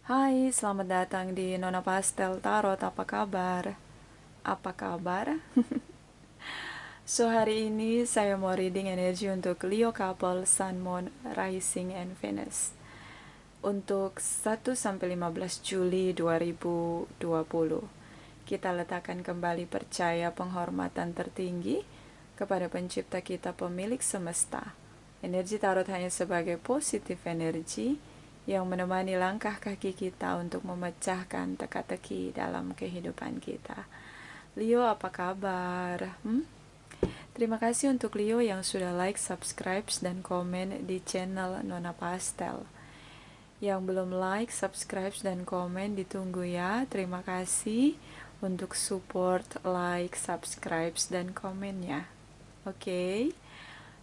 Hai, selamat datang di Nona Pastel Tarot. Apa kabar? Apa kabar? So, hari ini saya mau reading energi untuk Leo couple Sun, Moon, Rising, and Venus. Untuk 1-15 Juli 2020. Kita letakkan kembali percaya penghormatan tertinggi kepada pencipta kita, pemilik semesta. Energi tarot hanya sebagai positif energi yang menemani langkah kaki kita untuk memecahkan teka-teki dalam kehidupan kita. Leo, apa kabar? Terima kasih untuk Leo yang sudah like, subscribe, dan komen di channel Nona Pastel. Yang belum like, subscribe, dan komen ditunggu ya. Terima kasih untuk support, like, subscribe, dan komennya. Oke.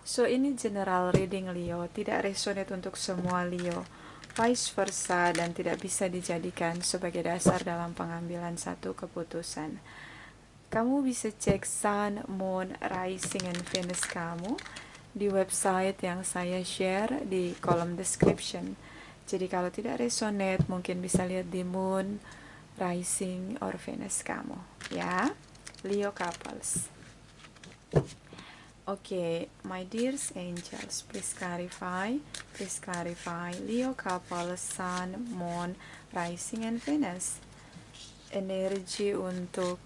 So, ini general reading Leo, tidak resonate untuk semua Leo. Vice versa, dan tidak bisa dijadikan sebagai dasar dalam pengambilan satu keputusan. Kamu bisa cek Sun, Moon, Rising, and Venus kamu di website yang saya share di kolom description. Jadi kalau tidak resonate, mungkin bisa lihat di Moon, Rising, or Venus kamu. Ya, Leo couples. Okay, my dears angels, please clarify Leo couple, Sun, Moon, Rising, and Venus. Energi untuk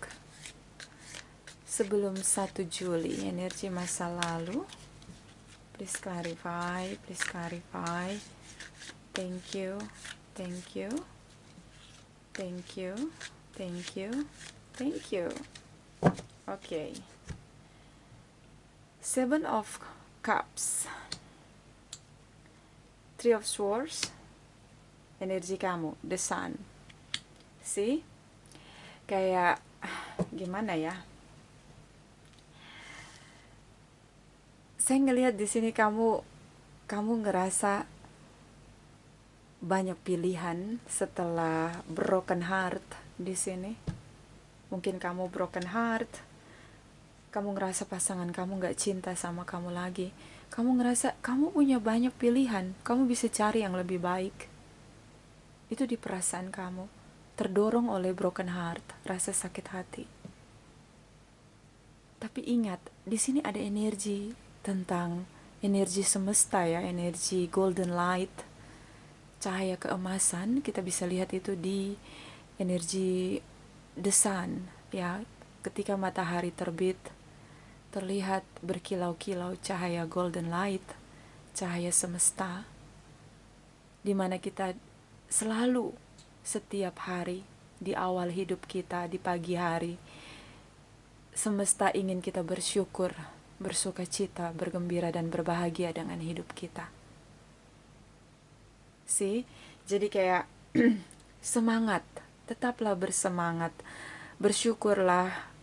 sebelum 1 Juli, energi masa lalu. Please clarify. Thank you. Okay. 7 of Cups, 3 of Swords, energi kamu, the Sun. See? Kayak gimana ya? Saya ngelihat di sini kamu ngerasa banyak pilihan setelah broken heart di sini. Mungkin kamu broken heart, kamu ngerasa pasangan kamu gak cinta sama kamu lagi. Kamu ngerasa kamu punya banyak pilihan, kamu bisa cari yang lebih baik. Itu di perasaan kamu, terdorong oleh broken heart, rasa sakit hati. Tapi ingat, di sini ada energi tentang energi semesta ya, energi golden light, cahaya keemasan. Kita bisa lihat itu di energi the sun ya, ketika matahari terbit terlihat berkilau-kilau cahaya golden light, cahaya semesta, dimana kita selalu setiap hari di awal hidup kita, di pagi hari, semesta ingin kita bersyukur, bersuka cita, bergembira, dan berbahagia dengan hidup kita. Jadi kayak semangat, tetaplah bersemangat, bersyukurlah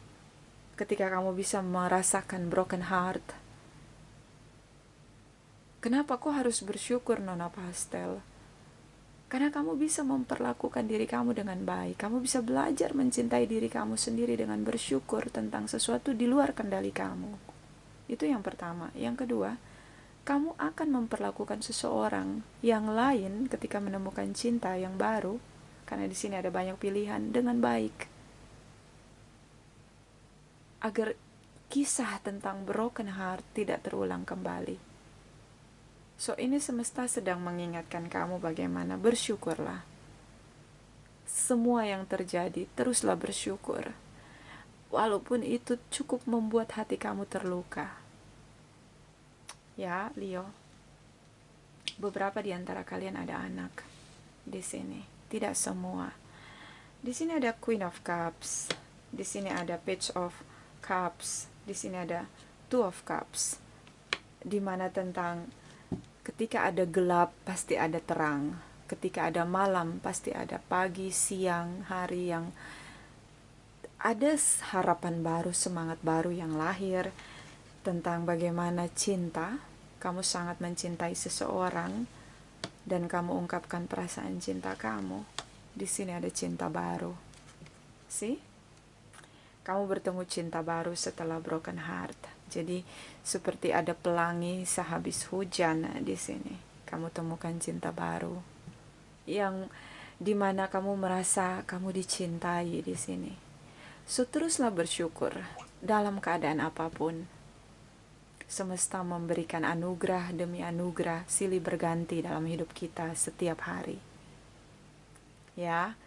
ketika kamu bisa merasakan broken heart. Kenapa kok harus bersyukur, Nona Pastel? Karena kamu bisa memperlakukan diri kamu dengan baik. Kamu bisa belajar mencintai diri kamu sendiri dengan bersyukur tentang sesuatu di luar kendali kamu. Itu yang pertama. Yang kedua, kamu akan memperlakukan seseorang yang lain ketika menemukan cinta yang baru, karena di sini ada banyak pilihan, dengan baik. Agar kisah tentang broken heart tidak terulang kembali. So, ini semesta sedang mengingatkan kamu bagaimana bersyukurlah. Semua yang terjadi, teruslah bersyukur. Walaupun itu cukup membuat hati kamu terluka. Ya, Leo. Beberapa di antara kalian ada anak di sini. Tidak semua. Di sini ada Queen of Cups. Di sini ada Page of Cups. Di sini ada Two of Cups. Di mana tentang ketika ada gelap, pasti ada terang. Ketika ada malam, pasti ada pagi, siang, hari yang ada harapan baru, semangat baru yang lahir. Tentang bagaimana cinta, kamu sangat mencintai seseorang, dan kamu ungkapkan perasaan cinta kamu. Di sini ada cinta baru. Kamu bertemu cinta baru setelah broken heart. Jadi seperti ada pelangi sehabis hujan di sini. Kamu temukan cinta baru yang di mana kamu merasa kamu dicintai di sini. So, teruslah bersyukur dalam keadaan apapun. Semesta memberikan anugerah demi anugerah silih berganti dalam hidup kita setiap hari. Ya,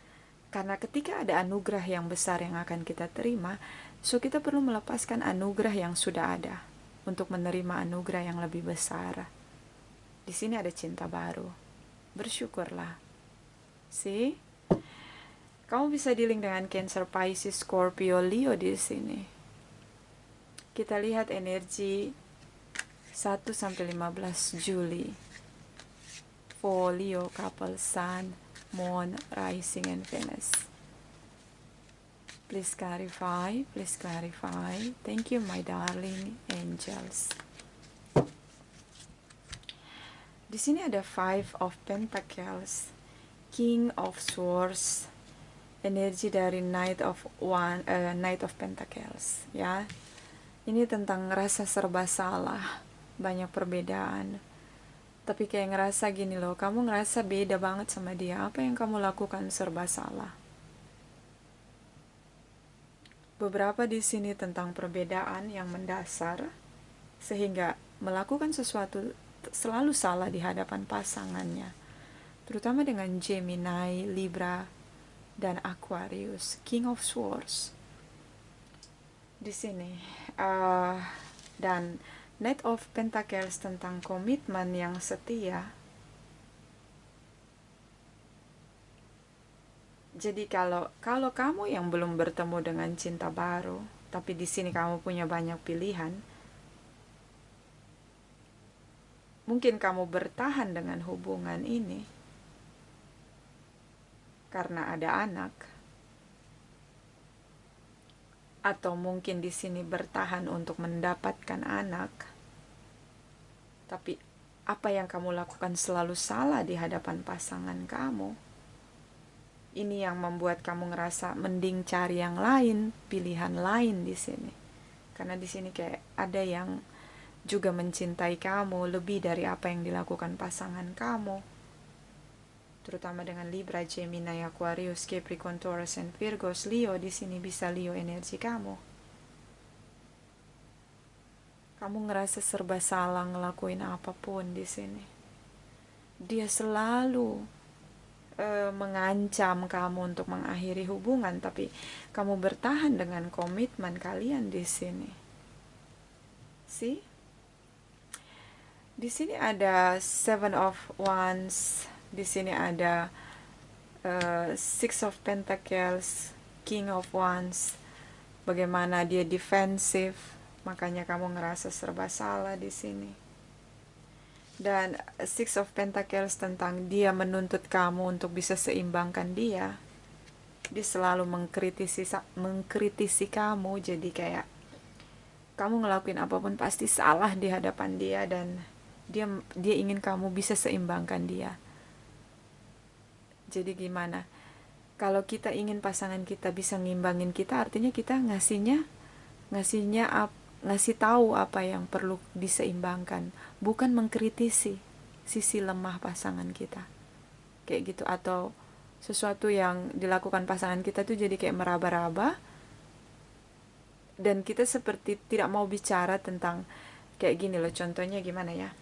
karena ketika ada anugerah yang besar yang akan kita terima, so kita perlu melepaskan anugerah yang sudah ada untuk menerima anugerah yang lebih besar. Di sini ada cinta baru. Bersyukurlah. See? Kamu bisa dealing dengan Cancer, Pisces, Scorpio, Leo di sini. Kita lihat energi 1-15 Juli. For Leo couple, Sun, Moon, Rising, and Venus. Please clarify, please clarify. Thank you, my darling angels. Di sini ada Five of Pentacles, King of Swords, energi dari Knight of Pentacles, ya. Ini tentang rasa serba salah, banyak perbedaan. Tapi kayak ngerasa gini loh, kamu ngerasa beda banget sama dia. Apa yang kamu lakukan serba salah. Beberapa di sini tentang perbedaan yang mendasar, sehingga melakukan sesuatu selalu salah di hadapan pasangannya. Terutama dengan Gemini, Libra, dan Aquarius, King of Swords. Di sini. Dan Knight of Pentacles tentang komitmen yang setia. Jadi kalau kamu yang belum bertemu dengan cinta baru, tapi di sini kamu punya banyak pilihan, mungkin kamu bertahan dengan hubungan ini karena ada anak, atau mungkin di sini bertahan untuk mendapatkan anak. Tapi apa yang kamu lakukan selalu salah di hadapan pasangan kamu. Ini yang membuat kamu ngerasa mending cari yang lain, pilihan lain di sini. Karena di sini kayak ada yang juga mencintai kamu lebih dari apa yang dilakukan pasangan kamu. Terutama dengan Libra, Gemini, Aquarius, Capricorn, Taurus, and Virgo. Leo di sini bisa Leo energi kamu. Kamu ngerasa serba salah ngelakuin apapun di sini. Dia selalu mengancam kamu untuk mengakhiri hubungan, tapi kamu bertahan dengan komitmen kalian di sini. See? Di sini ada Seven of Wands, di sini ada Six of Pentacles, King of Wands. Bagaimana dia defensif, makanya kamu ngerasa serba salah di sini. Dan Six of Pentacles tentang dia menuntut kamu untuk bisa seimbangkan dia. Dia selalu mengkritisi kamu, jadi kayak kamu ngelakuin apapun pasti salah di hadapan dia, dan dia ingin kamu bisa seimbangkan dia. Jadi gimana? Kalau kita ingin pasangan kita bisa ngimbangin kita, artinya kita ngasih tahu apa yang perlu diseimbangkan, bukan mengkritisi sisi lemah pasangan kita. Kayak gitu, atau sesuatu yang dilakukan pasangan kita tuh jadi kayak meraba-raba, dan kita seperti tidak mau bicara tentang kayak gini loh. Contohnya gimana ya?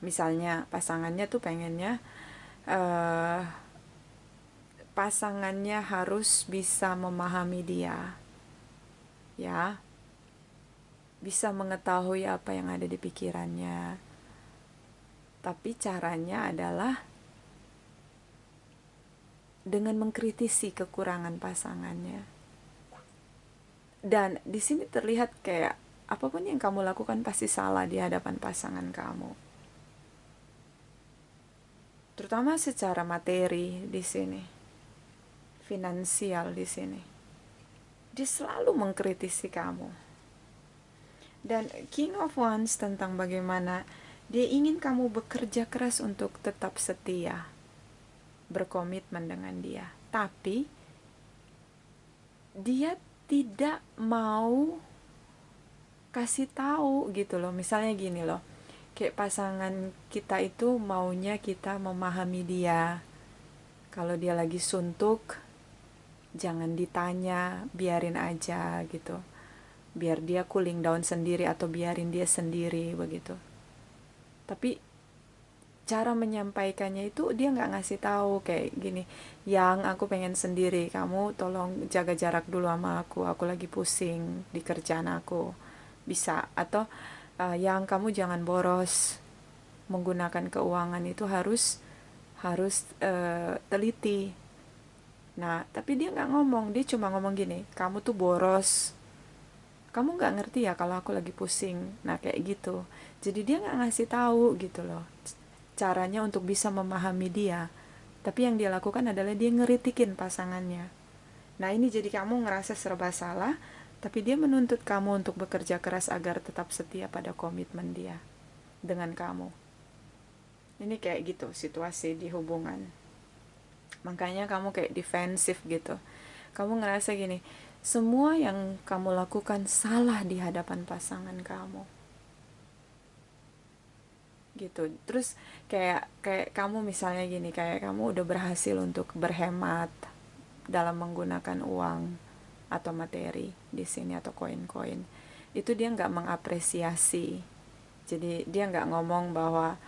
Misalnya pasangannya tuh pengennya pasangannya harus bisa memahami dia, ya, bisa mengetahui apa yang ada di pikirannya. Tapi caranya adalah dengan mengkritisi kekurangan pasangannya. Dan di sini terlihat kayak apapun yang kamu lakukan pasti salah di hadapan pasangan kamu. Terutama secara materi di sini, finansial di sini. Dia selalu mengkritisi kamu. Dan King of Wands tentang bagaimana dia ingin kamu bekerja keras untuk tetap setia, berkomitmen dengan dia. Tapi dia tidak mau kasih tahu gitu loh. Misalnya gini loh, kayak pasangan kita itu maunya kita memahami dia, Kalau dia lagi suntuk, jangan ditanya, biarin aja gitu. Biar dia cooling down sendiri atau biarin dia sendiri begitu. Tapi cara menyampaikannya itu dia nggak ngasih tahu kayak gini, yang aku pengen sendiri, kamu tolong jaga jarak dulu sama aku lagi pusing di kerjaan aku, bisa. Atau yang kamu jangan boros, menggunakan keuangan itu harus harus teliti. Nah tapi dia nggak ngomong, dia cuma ngomong gini, kamu tuh boros, kamu nggak ngerti ya kalau aku lagi pusing. Nah kayak gitu. Jadi dia nggak ngasih tahu gitu loh caranya untuk bisa memahami dia. Tapi yang dia lakukan adalah dia ngeritikin pasangannya. Nah ini jadi kamu ngerasa serba salah, tapi dia menuntut kamu untuk bekerja keras agar tetap setia pada komitmen dia dengan kamu. Ini kayak gitu situasi di hubungan. Makanya kamu kayak defensif gitu. Kamu ngerasa gini, semua yang kamu lakukan salah di hadapan pasangan kamu. Gitu. Terus kayak kayak kamu misalnya gini, kayak kamu udah berhasil untuk berhemat dalam menggunakan uang atau materi di sini atau koin-koin. Itu dia nggak mengapresiasi. Jadi dia nggak ngomong bahwa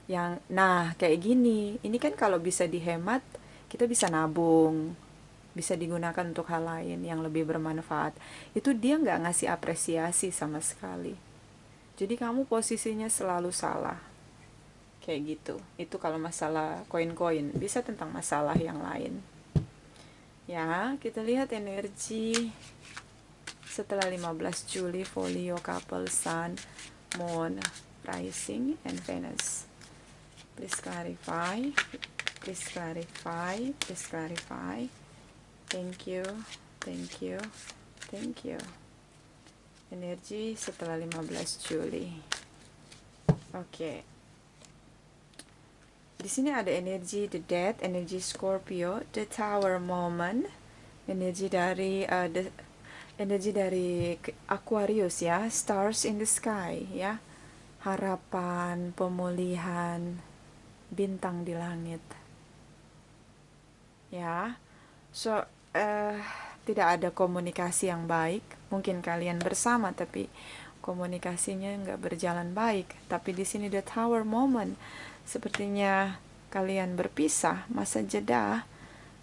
yang nah kayak gini, ini kan kalau bisa dihemat, kita bisa nabung, bisa digunakan untuk hal lain yang lebih bermanfaat. Itu dia nggak ngasih apresiasi sama sekali. Jadi kamu posisinya selalu salah. Kayak gitu. Itu kalau masalah koin-koin. Bisa tentang masalah yang lain. Ya, kita lihat energi setelah 15 Juli folio couple Sun, Moon, Rising, and Venus. Please clarify. Please clarify. Please clarify. Thank you. Thank you. Thank you. Energi setelah 15 Juli. Oke. Di sini ada energi The Death, energi Scorpio, The Tower Moment, energi dari energi dari Aquarius ya, Stars in the Sky ya, harapan, pemulihan, bintang di langit. Ya, so tidak ada komunikasi yang baik. Mungkin kalian bersama tapi komunikasinya nggak berjalan baik. Tapi di sini The Tower Moment, sepertinya kalian berpisah, masa jeda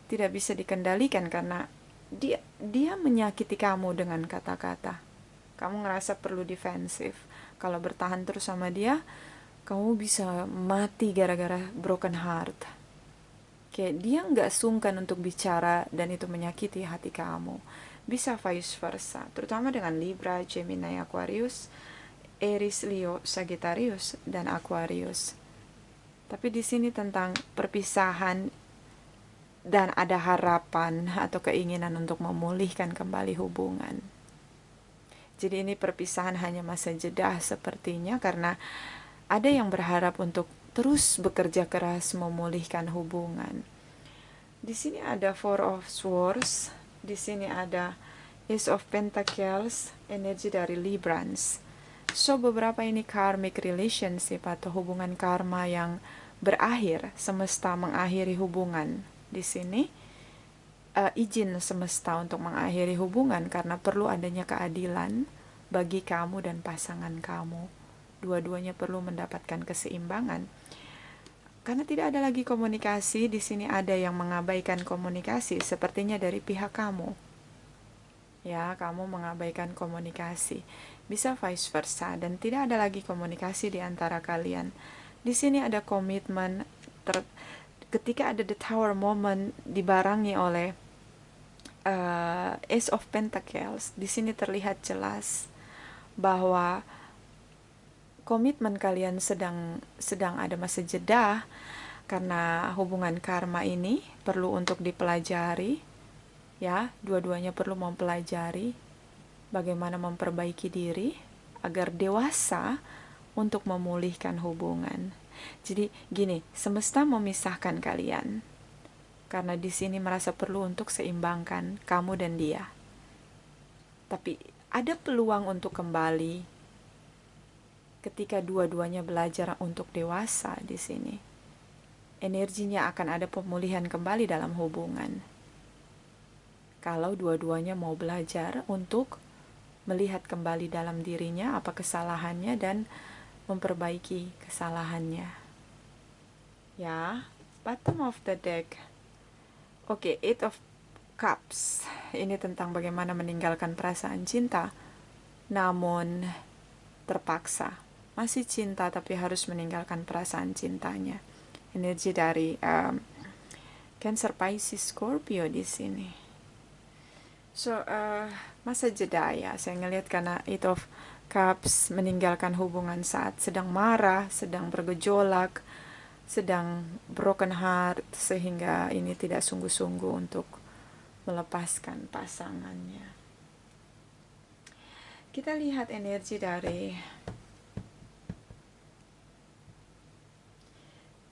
tidak bisa dikendalikan karena dia menyakiti kamu dengan kata-kata. Kamu ngerasa perlu defensif. Kalau bertahan terus sama dia, kamu bisa mati gara-gara broken heart. Kayak dia nggak sungkan untuk bicara dan itu menyakiti hati kamu. Bisa vice versa, terutama dengan Libra, Gemini, Aquarius, Aries, Leo, Sagittarius, dan Aquarius. Tapi di sini tentang perpisahan dan ada harapan atau keinginan untuk memulihkan kembali hubungan. Jadi ini perpisahan hanya masa jeda sepertinya karena ada yang berharap untuk terus bekerja keras memulihkan hubungan. Di sini ada Four of Swords, di sini ada Ace of Pentacles, energi dari Librans. So beberapa ini karmic relationship atau hubungan karma yang berakhir, semesta mengakhiri hubungan. Di sini izin semesta untuk mengakhiri hubungan karena perlu adanya keadilan bagi kamu dan pasangan kamu. Dua-duanya perlu mendapatkan keseimbangan. Karena tidak ada lagi komunikasi, di sini ada yang mengabaikan komunikasi, sepertinya dari pihak kamu. Ya, kamu mengabaikan komunikasi. Bisa vice versa dan tidak ada lagi komunikasi di antara kalian. Di sini ada komitmen ketika ada the tower moment dibarengi oleh Ace of Pentacles. Di sini terlihat jelas bahwa komitmen kalian sedang ada masa jeda karena hubungan karma ini perlu untuk dipelajari. Ya, dua-duanya perlu mempelajari bagaimana memperbaiki diri agar dewasa untuk memulihkan hubungan. Jadi gini, semesta memisahkan kalian karena di sini merasa perlu untuk seimbangkan kamu dan dia. Tapi ada peluang untuk kembali ketika dua-duanya belajar untuk dewasa di sini. energinya akan ada pemulihan kembali dalam hubungan. Kalau dua-duanya mau belajar untuk melihat kembali dalam dirinya apa kesalahannya dan memperbaiki kesalahannya. Ya, bottom of the deck. Oke, Eight of Cups. Ini tentang bagaimana meninggalkan perasaan cinta, namun terpaksa. Masih cinta tapi harus meninggalkan perasaan cintanya. Energi dari Cancer, Pisces, Scorpio di sini. So, masa jeda ya. Saya ngelihat karena Eight of Cups meninggalkan hubungan saat sedang marah, sedang bergejolak, sedang broken heart, sehingga ini tidak sungguh-sungguh untuk melepaskan pasangannya. Kita lihat energi dari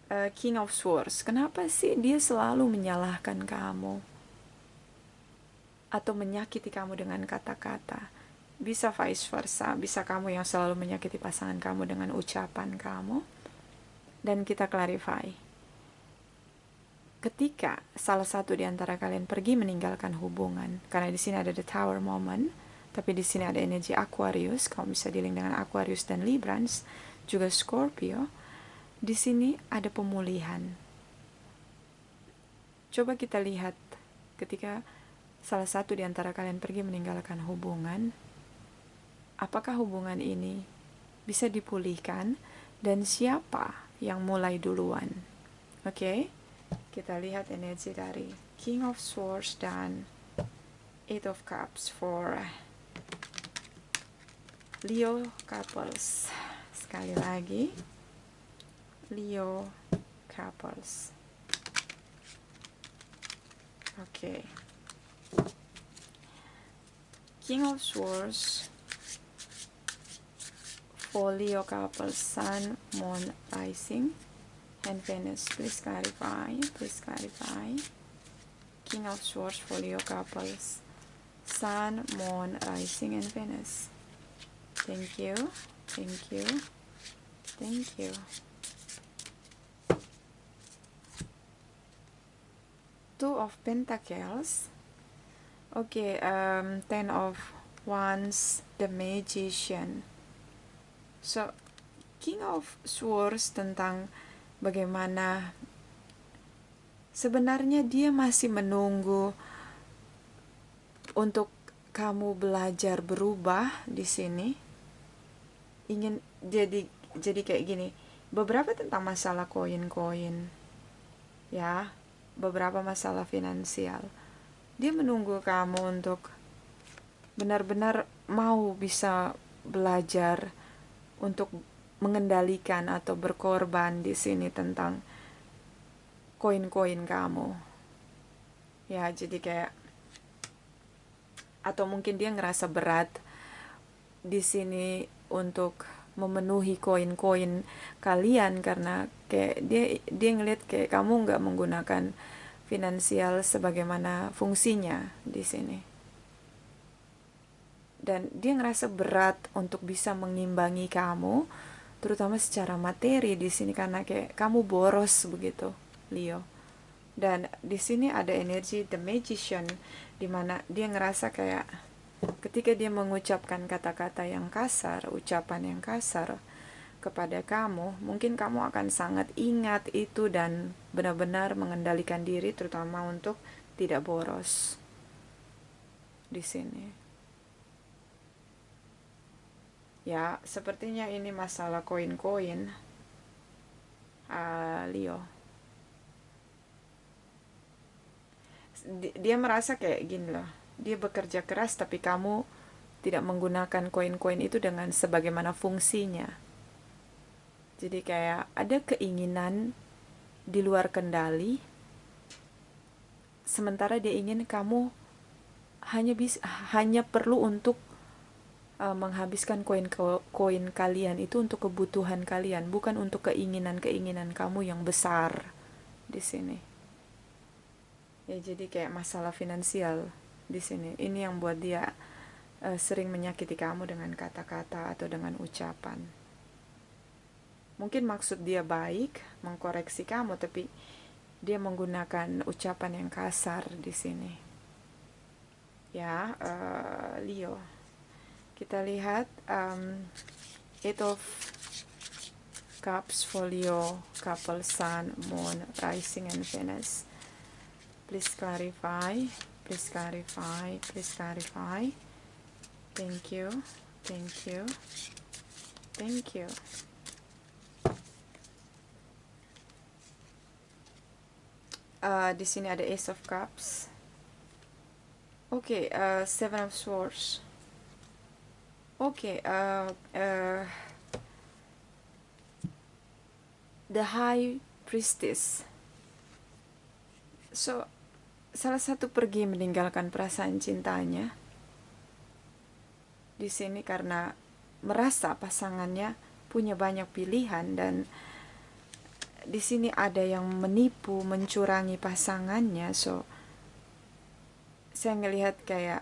King of Swords. Kenapa sih dia selalu menyalahkan kamu atau menyakiti kamu dengan kata-kata? Bisa vice versa, bisa kamu yang selalu menyakiti pasangan kamu dengan ucapan kamu. Dan kita clarify, ketika salah satu di antara kalian pergi meninggalkan hubungan, karena di sini ada the Tower moment, tapi di sini ada energi Aquarius, kamu bisa dealing dengan Aquarius dan Librans, juga Scorpio. Di sini ada pemulihan. Coba kita lihat ketika salah satu di antara kalian pergi meninggalkan hubungan, apakah hubungan ini bisa dipulihkan dan siapa yang mulai duluan? Oke, kita lihat energi dari King of Swords dan Eight of Cups for Leo couples. Sekali lagi, Leo couples. Oke. King of Swords for Leo couples, Sun, Moon, Rising, and Venus. Please clarify. Please clarify. King of Swords for Leo couples, Sun, Moon, Rising, and Venus. Thank you. Thank you. Thank you. Two of Pentacles. Okay, Ten of Wands, the Magician. So, King of Swords tentang bagaimana sebenarnya dia masih menunggu untuk kamu belajar berubah di sini. Ingin jadi kayak gini. Beberapa tentang masalah koin-koin. Ya, beberapa masalah finansial. Dia menunggu kamu untuk benar-benar mau bisa belajar untuk mengendalikan atau berkorban di sini tentang koin-koin kamu. Ya, jadi kayak atau mungkin dia ngerasa berat di sini untuk memenuhi koin-koin kalian karena kayak dia ngeliat kayak kamu nggak menggunakan finansial sebagaimana fungsinya di sini. Dan dia ngerasa berat untuk bisa mengimbangi kamu, terutama secara materi di sini karena kayak kamu boros begitu, Leo. Dan di sini ada energi the Magician, di mana dia ngerasa kayak ketika dia mengucapkan kata-kata yang kasar, ucapan yang kasar kepada kamu, mungkin kamu akan sangat ingat itu dan benar-benar mengendalikan diri, terutama untuk tidak boros di sini. Ya, sepertinya ini masalah koin-koin, Leo. Dia merasa kayak gini loh, dia bekerja keras tapi kamu tidak menggunakan koin-koin itu dengan sebagaimana fungsinya. Jadi kayak ada keinginan di luar kendali, sementara dia ingin kamu hanya perlu untuk menghabiskan koin kalian itu untuk kebutuhan kalian, bukan untuk keinginan kamu yang besar di sini. Ya, jadi kayak masalah finansial di sini. Ini yang buat dia sering menyakiti kamu dengan kata-kata atau dengan ucapan. Mungkin maksud dia baik, mengkoreksi kamu, tapi dia menggunakan ucapan yang kasar di sini. Ya, Leo. Kita lihat Eight of Cups for Leo, couple Sun, Moon, Rising, and Venus. Please clarify. Please clarify. Please clarify. Thank you. Thank you. Thank you. Di sini ada Ace of Cups. Oke, Seven of Swords. Oke, The High Priestess. So, salah satu pergi meninggalkan perasaan cintanya di sini karena merasa pasangannya punya banyak pilihan, dan di sini ada yang menipu, mencurangi pasangannya. So, saya ngelihat kayak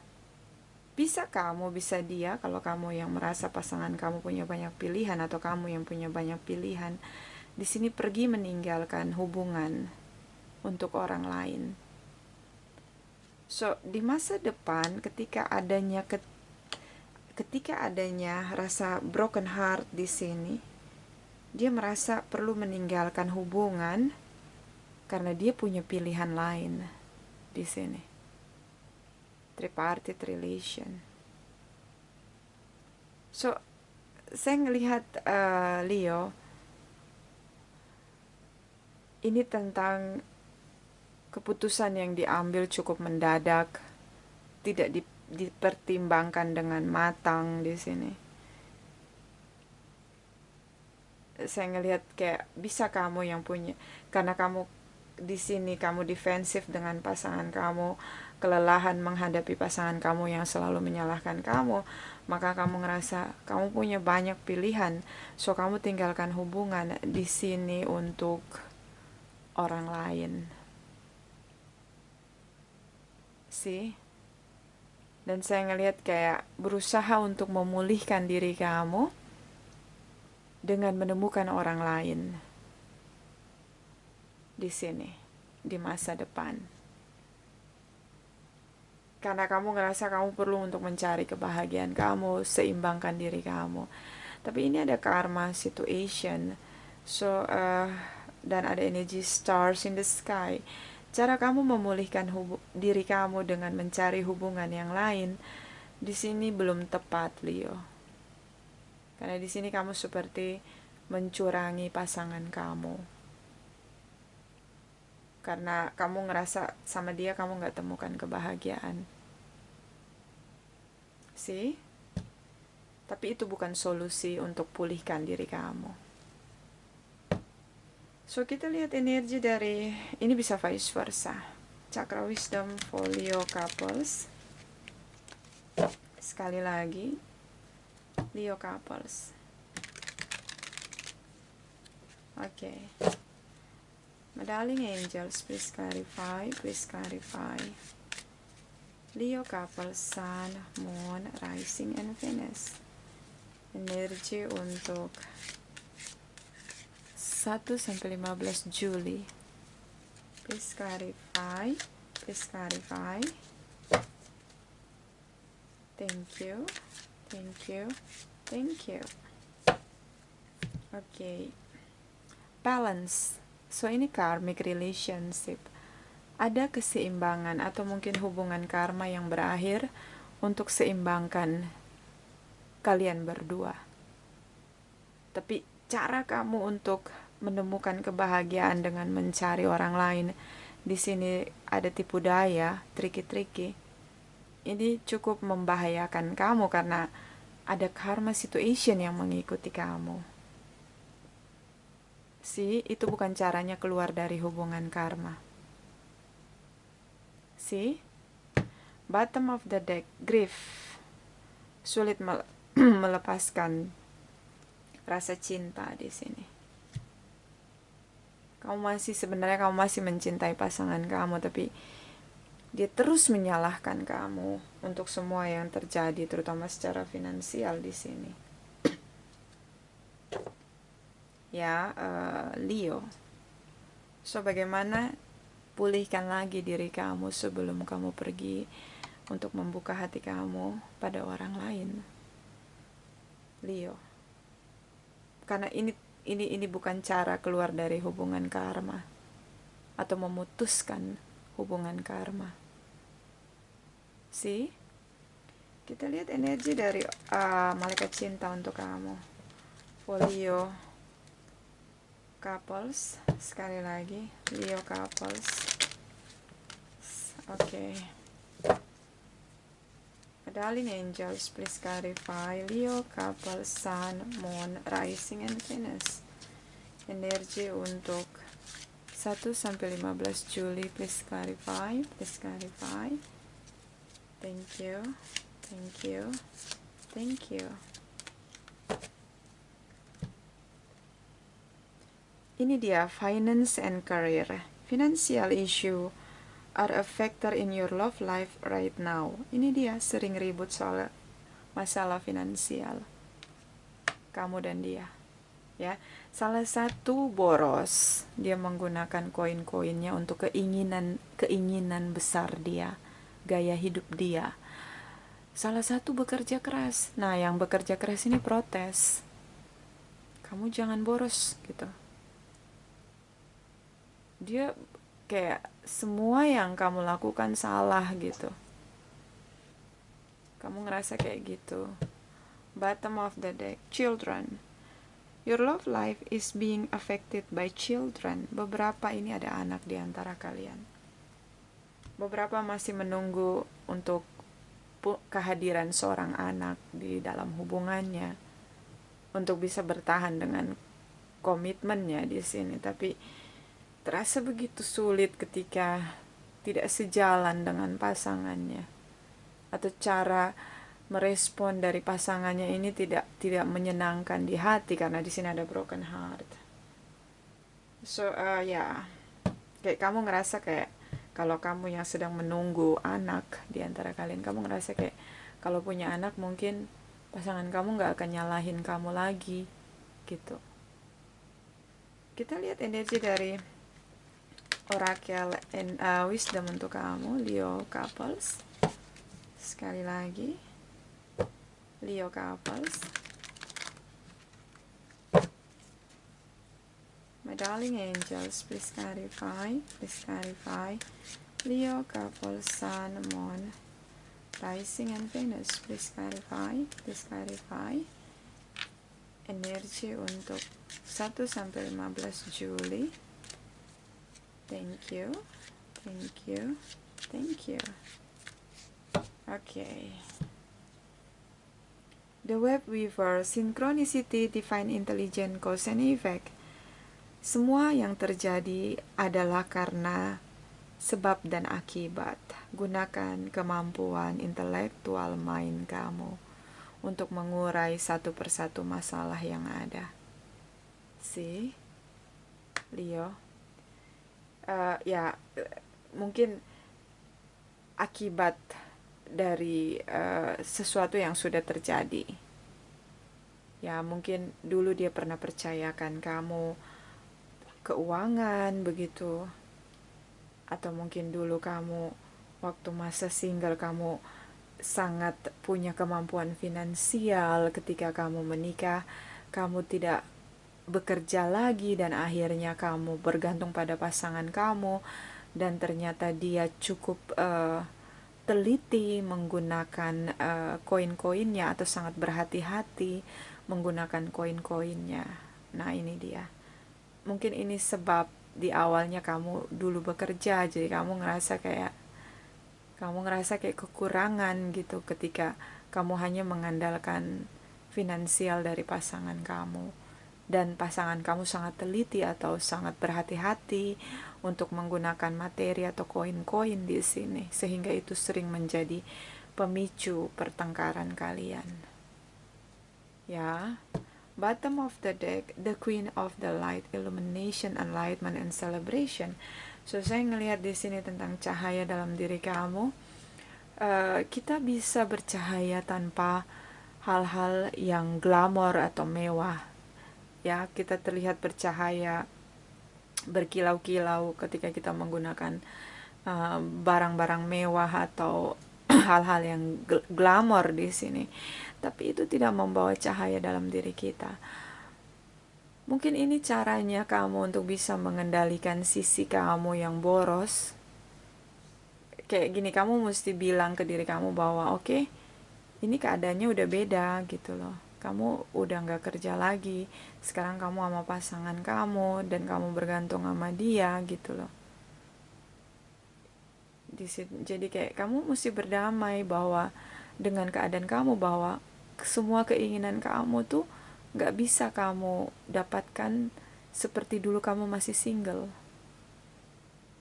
bisa kamu, bisa dia, kalau kamu yang merasa pasangan kamu punya banyak pilihan atau kamu yang punya banyak pilihan, di sini pergi meninggalkan hubungan untuk orang lain. So, di masa depan ketika adanya rasa broken heart di sini, dia merasa perlu meninggalkan hubungan karena dia punya pilihan lain di sini. Tripartite relation. So, saya ngelihat Leo, ini tentang keputusan yang diambil cukup mendadak, tidak dipertimbangkan dengan matang di sini. Saya ngelihat kayak bisa kamu yang punya, karena kamu di sini kamu defensif dengan pasangan kamu, kelelahan menghadapi pasangan kamu yang selalu menyalahkan kamu, maka kamu ngerasa kamu punya banyak pilihan. So, kamu tinggalkan hubungan di sini untuk orang lain. See? Dan saya ngelihat kayak berusaha untuk memulihkan diri kamu dengan menemukan orang lain di sini, di masa depan. Karena kamu ngerasa kamu perlu untuk mencari kebahagiaan kamu, seimbangkan diri kamu. Tapi ini ada karma situation. So, dan ada energi stars in the sky. Cara kamu memulihkan diri kamu dengan mencari hubungan yang lain, di sini belum tepat, Leo. Karena di sini kamu seperti mencurangi pasangan kamu. Karena kamu ngerasa sama dia kamu gak temukan kebahagiaan. See? Tapi itu bukan solusi untuk pulihkan diri kamu. So, kita lihat energi dari, ini bisa vice versa. Chakra Wisdom for Leo couples. Sekali lagi, Leo couples. Okay. My darling angels, please clarify, please clarify. Leo couple, Sun, Moon, Rising, and Venus. Energi untuk 1-15 Juli. Please clarify, please clarify. Thank you, thank you, thank you. Okay. Balance. So, ini karmic relationship. Ada keseimbangan atau mungkin hubungan karma yang berakhir untuk seimbangkan kalian berdua. Tapi cara kamu untuk menemukan kebahagiaan dengan mencari orang lain, di sini ada tipu daya, triki-triki. Ini cukup membahayakan kamu karena ada karma situation yang mengikuti kamu. See, itu bukan caranya keluar dari hubungan karma. See? Bottom of the deck, grief. Sulit melepaskan rasa cinta di sini. Sebenarnya kamu masih mencintai pasangan kamu, tapi dia terus menyalahkan kamu untuk semua yang terjadi, terutama secara finansial di sini. ya, Leo. So bagaimana pulihkan lagi diri kamu sebelum kamu pergi untuk membuka hati kamu pada orang lain, Leo. Karena ini bukan cara keluar dari hubungan karma atau memutuskan hubungan karma. See? Kita lihat energi dari malaikat cinta untuk kamu. For Leo couples, sekali lagi, Leo couples. Oke. Darling angels, please clarify Leo couple, Sun, Moon, Rising, and Venus. Energi untuk 1-15 Juli, please clarify, please clarify. Thank you, thank you, thank you. Ini dia, finance and career. Financial issue are a factor in your love life right now. Ini dia, sering ribut soal masalah finansial kamu dan dia, ya. Salah satu boros, dia menggunakan koin-koinnya untuk keinginan besar dia, gaya hidup dia. Salah satu bekerja keras. Nah, yang bekerja keras ini protes, kamu jangan boros gitu. Dia kayak semua yang kamu lakukan salah gitu. Kamu ngerasa kayak gitu. Bottom of the deck, children. Your love life is being affected by children. Beberapa ini ada anak di antara kalian. Beberapa masih menunggu untuk kehadiran seorang anak di dalam hubungannya untuk bisa bertahan dengan komitmennya di sini. Tapi terasa begitu sulit ketika tidak sejalan dengan pasangannya, atau cara merespon dari pasangannya ini tidak menyenangkan di hati karena di sini ada broken heart. So ya, kayak kamu ngerasa kayak kalau kamu yang sedang menunggu anak di antara kalian, kamu ngerasa kayak kalau punya anak mungkin pasangan kamu nggak akan nyalahin kamu lagi gitu. Kita lihat energi dari Oracle and Wisdom untuk kamu, Leo couples. Sekali lagi, Leo couples. My darling angels, please clarify, Leo couple, Sun, Moon, Rising, and Venus, please clarify. Energi untuk 1-15 Juli. Thank you. Okay. The Web Weaver, Synchronicity, Divine Intelligence, Cause and Effect. Semua yang terjadi adalah karena sebab dan akibat. Gunakan kemampuan intelektual mind kamu untuk mengurai satu persatu masalah yang ada. See, Leo? Mungkin akibat dari sesuatu yang sudah terjadi. Ya, mungkin dulu dia pernah percayakan kamu keuangan begitu, atau mungkin dulu kamu waktu masa single kamu sangat punya kemampuan finansial. Ketika kamu menikah, kamu tidak bekerja lagi dan akhirnya kamu bergantung pada pasangan kamu, dan ternyata dia cukup teliti menggunakan koin-koinnya atau sangat berhati-hati menggunakan koin-koinnya. Nah, ini dia. Mungkin ini sebab di awalnya kamu dulu bekerja, jadi kamu ngerasa kayak kekurangan gitu ketika kamu hanya mengandalkan finansial dari pasangan kamu, dan pasangan kamu sangat teliti atau sangat berhati-hati untuk menggunakan materi atau koin-koin di sini, sehingga itu sering menjadi pemicu pertengkaran kalian. Ya. Bottom of the deck, the Queen of the Light, Illumination, Enlightenment, and Celebration. So, saya ngelihat di sini tentang cahaya dalam diri kamu. Kita bisa bercahaya tanpa hal-hal yang glamor atau mewah. ya, kita terlihat bercahaya, berkilau-kilau ketika kita menggunakan barang-barang mewah atau hal-hal yang glamor di sini. Tapi itu tidak membawa cahaya dalam diri kita. Mungkin ini caranya kamu untuk bisa mengendalikan sisi kamu yang boros. Kayak gini, kamu mesti bilang ke diri kamu bahwa oke, ini keadaannya udah beda gitu loh. Kamu udah gak kerja lagi. Sekarang kamu sama pasangan kamu dan kamu bergantung sama dia gitu loh. Jadi kayak kamu mesti berdamai bahwa dengan keadaan kamu, bahwa semua keinginan kamu tuh gak bisa kamu dapatkan seperti dulu kamu masih single.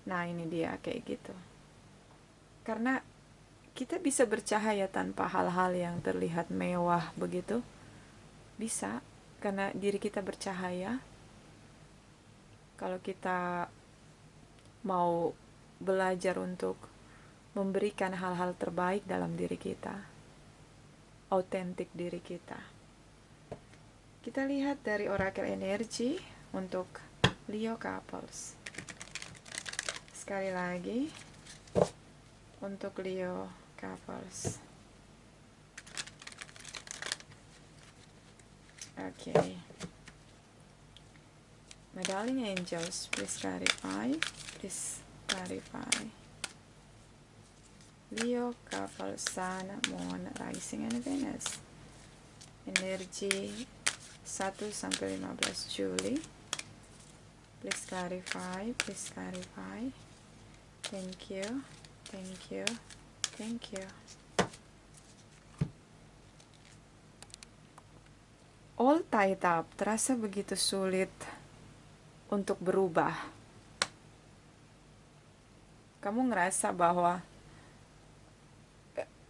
Nah ini dia kayak gitu. Karena kita bisa bercahaya tanpa hal-hal yang terlihat mewah begitu. Bisa, karena diri kita bercahaya. Kalau kita mau belajar untuk memberikan hal-hal terbaik dalam diri kita, autentik diri kita. Kita lihat dari oracle energi untuk Leo couples. Sekali lagi untuk Leo couples. Okay. My darling angels, please clarify. Please clarify. Leo couple Sun, Moon, Rising, and Venus. Energi 1 sampai 15 Juli. Please clarify, please clarify. Thank you, thank you, thank you. All tied up, terasa begitu sulit untuk berubah. Kamu ngerasa bahwa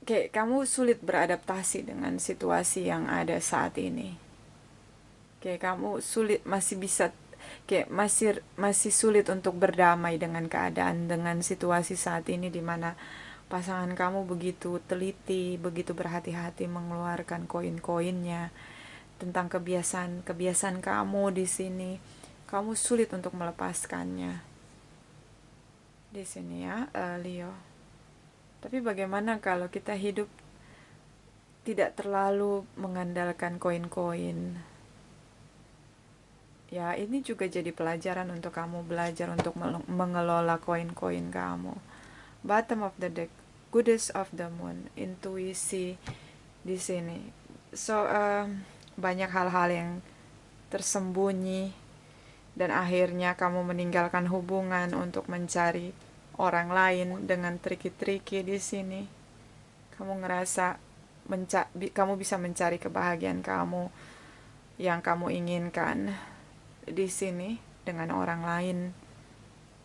kayak kamu sulit beradaptasi dengan situasi yang ada saat ini. Kayak kamu sulit, masih bisa, kayak masih sulit untuk berdamai dengan keadaan, dengan situasi saat ini di mana pasangan kamu begitu teliti, begitu berhati-hati mengeluarkan koin-koinnya tentang kebiasaan kamu di sini. Kamu sulit untuk melepaskannya di sini ya, Leo. Tapi bagaimana kalau kita hidup tidak terlalu mengandalkan koin-koin? Ya, ini juga jadi pelajaran untuk kamu belajar untuk mengelola koin-koin kamu. Bottom of the deck, goddess of the moon, intuisi di sini. So, banyak hal-hal yang tersembunyi dan akhirnya kamu meninggalkan hubungan untuk mencari orang lain dengan triki-triki di sini. Kamu ngerasa kamu bisa mencari kebahagiaan kamu yang kamu inginkan di sini dengan orang lain,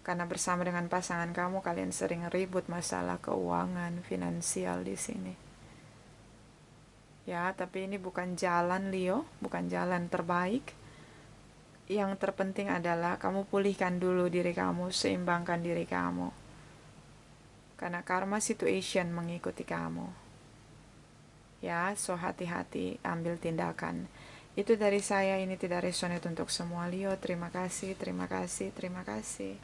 karena bersama dengan pasangan kamu kalian sering ribut masalah keuangan, finansial di sini. Ya, tapi ini bukan jalan Leo, bukan jalan terbaik. Yang terpenting adalah kamu pulihkan dulu diri kamu, seimbangkan diri kamu. Karena karma situation mengikuti kamu. Ya, so hati-hati, ambil tindakan. Itu dari saya, ini tidak resonate untuk semua Leo. Terima kasih, terima kasih, terima kasih.